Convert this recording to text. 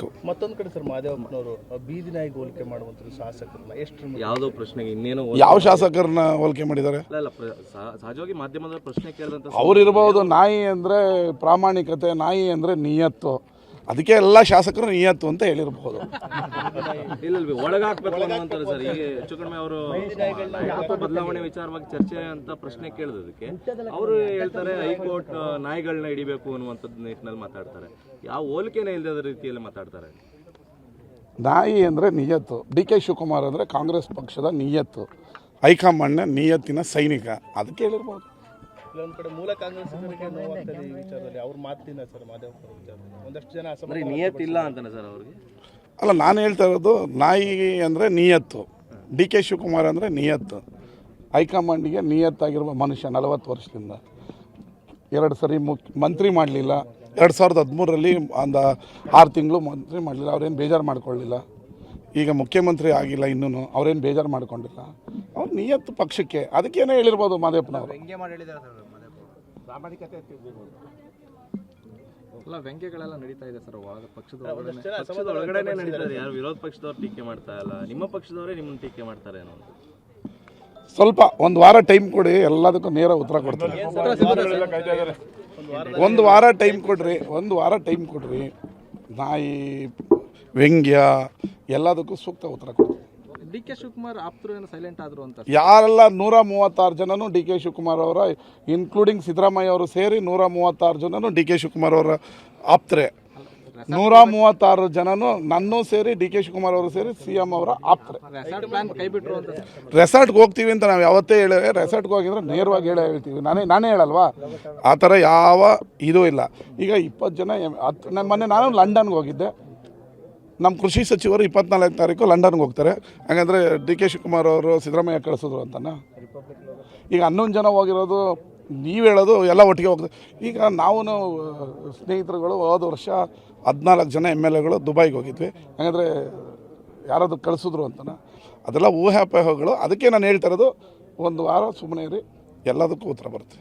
ಮಾಡಬೇಕು. ಮತ್ತೊಂದು ಕಡೆ ಸರ್ ಮಹದೇವಪ್ಪನವರು ಬೀದಿ ನಾಯಿಗೆ ಹೋಲಿಕೆ ಮಾಡುವಂಥದ್ದು ಶಾಸಕರನ್ನ ಎಷ್ಟು ಯಾವುದೋ ಪ್ರಶ್ನೆಗೆ ಇನ್ನೇನು ಯಾವ ಶಾಸಕರನ್ನ ಹೋಲಿಕೆ ಮಾಡಿದ್ದಾರೆ? ಸಹಜವಾಗಿ ಮಾಧ್ಯಮದ ಪ್ರಶ್ನೆ ಕೇಳಿದಂತ ಅವರಿರ್ಬೋದು. ನಾಯಿ ಅಂದರೆ ಪ್ರಾಮಾಣಿಕತೆ, ನಾಯಿ ಅಂದರೆ ನಿಯತ್ತು, ಅದಕ್ಕೆ ಎಲ್ಲ ಶಾಸಕರು ನಿಯತ್ತು ಅಂತ ಹೇಳಿರ್ಬೋದು. ಇಲ್ಲ ಒಳಗಾಕ್ಬೇಕು ಅಂತಾರೆ ಸರ್. ಈಗ ಹೆಚ್ಚು ಕಡಿಮೆ ಅವರು ಬದಲಾವಣೆ ವಿಚಾರವಾಗಿ ಚರ್ಚೆ ಅಂತ ಪ್ರಶ್ನೆ ಕೇಳಿದಕ್ಕೆ ಅವರು ಹೇಳ್ತಾರೆ ಹೈಕೋರ್ಟ್ ನಾಯಿಗಳನ್ನ ಹಿಡಿಬೇಕು ಅನ್ನುವಂಥದ್ದು ನಿಟ್ಟಿನಲ್ಲಿ ಮಾತಾಡ್ತಾರೆ. ಯಾವ ಹೋಲಿಕೆನೇ ಇಲ್ಲದ ರೀತಿಯಲ್ಲಿ ಮಾತಾಡ್ತಾರೆ. ನಾಯಿ ಅಂದರೆ ನಿಯತ್ತು, ಡಿ ಕೆ ಶಿವಕುಮಾರ್ ಅಂದರೆ ಕಾಂಗ್ರೆಸ್ ಪಕ್ಷದ ನಿಯತ್ತು, ಹೈಕಮಾಂಡ್ನ ನಿಯತ್ತಿನ ಸೈನಿಕ, ಅದಕ್ಕೆ ಹೇಳಿರ್ಬೋದು. ಒಂದು ಕಡೆ ಮೂಲ ಕಾಂಗ್ರೆಸ್ಸಿಗರಿಗೆ ನೋವಾಗ್ತದೆ ಈ ವಿಚಾರದಲ್ಲಿ ಅವ್ರ ಮಾತಿನ ಸರ್ ಮಹದೇವಪ್ಪನ ವಿಚಾರದಲ್ಲಿ ಒಂದಷ್ಟು ಜನ ಅಸಮಾಧಾನ ನಿಯತ್ತಿಲ್ಲ ಅಂತಾನೆ ಸರ್ ಅವ್ರಿಗೆ. ಅಲ್ಲ, ನಾನು ಹೇಳ್ತಾ ಇರೋದು ನಾಯಿ ಅಂದರೆ ನಿಯತ್ತು, ಡಿ ಕೆ ಶಿವಕುಮಾರ್ ಅಂದರೆ ನಿಯತ್ತು, ಹೈಕಮಾಂಡಿಗೆ ನಿಯತ್ತಾಗಿರುವ ಮನುಷ್ಯ. 40 ವರ್ಷದಿಂದ 2 ಸರಿ ಮಂತ್ರಿ ಮಾಡಲಿಲ್ಲ. 2013ರಲ್ಲಿ ಒಂದು 6 ತಿಂಗಳು ಮಂತ್ರಿ ಮಾಡಲಿಲ್ಲ. ಅವ್ರೇನು ಬೇಜಾರು ಮಾಡ್ಕೊಳ್ಳಿಲ್ಲ. ಈಗ ಮುಖ್ಯಮಂತ್ರಿ ಆಗಿಲ್ಲ, ಇನ್ನೂ ಅವ್ರೇನು ಬೇಜಾರು ಮಾಡ್ಕೊಂಡಿಲ್ಲ. ಅವ್ರು ನಿಯತ್ತು ಪಕ್ಷಕ್ಕೆ, ಅದಕ್ಕೇನೇ ಹೇಳಿರ್ಬೋದು ಮಾದೇಪ್ಪನವರು. ಅಲ್ಲ, ವ್ಯಂಗ್ಯಗಳೆಲ್ಲ ನಡೀತಾ ಇದೆ ಸರ್ ಪಕ್ಷದ ಒಳಗಡೆ ನಡೀತಾರೆ. ಯಾರು ವಿರೋಧ ಪಕ್ಷದವ್ರು ಟೀಕೆ ಮಾಡ್ತಾ ಇಲ್ಲ, ನಿಮ್ಮ ಪಕ್ಷದವರೇ ನಿಮ್ಮನ್ನು ಟೀಕೆ ಮಾಡ್ತಾರೆ ಅನ್ನೋ. ಸ್ವಲ್ಪ ಒಂದು ವಾರ ಟೈಮ್ ಕೊಡಿ, ಎಲ್ಲದಕ್ಕೂ ನೇರ ಉತ್ತರ ಕೊಡ್ತಾರೆ. ಒಂದು ವಾರ ಟೈಮ್ ಕೊಡ್ರಿ. ನಾಯಿ ವ್ಯಂಗ್ಯ ಎಲ್ಲದಕ್ಕೂ ಸೂಕ್ತ ಉತ್ತರ ಕೊಡ್ತಾರೆ. ಡಿ ಕೆ ಶಿವಕುಮಾರ್ ಆಪ್ತರು ಏನು ಸೈಲೆಂಟ್ ಆದ್ರು ಅಂತ ಯಾರೆಲ್ಲ 136 ಜನನು ಡಿ ಕೆ ಶಿವಕುಮಾರ್ ಅವರ, ಇನ್ಕ್ಲೂಡಿಂಗ್ ಸಿದ್ದರಾಮಯ್ಯ ಅವರು ಸೇರಿ 136 ಜನನು ಡಿ ಕೆ ಶಿವಕುಮಾರ್ ಅವರ ಆಪ್ತರೆ. 136 ಜನನು ನನ್ನೂ ಸೇರಿ ಡಿ ಕೆ ಶಿವಕುಮಾರ್ ಅವರು ಸೇರಿ CM ಅವರ ಆಪ್ತರೆ. ಕೈ ಬಿಟ್ರು ಅಂತ. ರೆಸಾರ್ಟ್ಗೆ ಹೋಗ್ತೀವಿ ಅಂತ ನಾವು ಯಾವತ್ತೇ ಹೇಳೇವೆ. ರೆಸಾರ್ಟ್ಗೆ ಹೋಗಿದ್ರೆ ನೇರವಾಗಿ ಹೇಳ್ತೀವಿ. ನಾನೇ ಹೇಳಲ್ವಾ, ಆ ಥರ ಯಾವ ಇದೂ ಇಲ್ಲ. ಈಗ 20 ಜನ ಮೊನ್ನೆ ನಾನು ಲಂಡನ್ಗೆ ಹೋಗಿದ್ದೆ. ನಮ್ಮ ಕೃಷಿ ಸಚಿವರು 24ನೇ ತಾರೀಕು ಲಂಡನ್ಗೆ ಹೋಗ್ತಾರೆ. ಹಾಗಂದರೆ ಡಿ ಕೆ ಶಿವಕುಮಾರ್ ಅವರು ಸಿದ್ದರಾಮಯ್ಯ ಕಳಿಸಿದ್ರು ಅಂತನಾ? ಈಗ 11 ಜನ ಹೋಗಿರೋದು ನೀವು ಹೇಳೋದು ಎಲ್ಲ ಒಟ್ಟಿಗೆ ಹೋಗ್ತದೆ. ಈಗ ನಾವು ಸ್ನೇಹಿತರುಗಳು ಹೋದ ವರ್ಷ 14 ಜನ MLAಗಳು ದುಬೈಗೆ ಹೋಗಿದ್ವಿ. ಹಾಗಂದರೆ ಯಾರಾದ್ರು ಕಳಿಸಿದ್ರು ಅಂತನಾ? ಅದೆಲ್ಲ ಊಹಾಪೋಹಗಳು. ಅದಕ್ಕೆ ನಾನು ಹೇಳ್ತಾ ಇರೋದು, ಒಂದು ವಾರ ಸುಮ್ಮನೆ ಇರಿ, ಎಲ್ಲದಕ್ಕೂ ಉತ್ತರ ಬರುತ್ತೆ.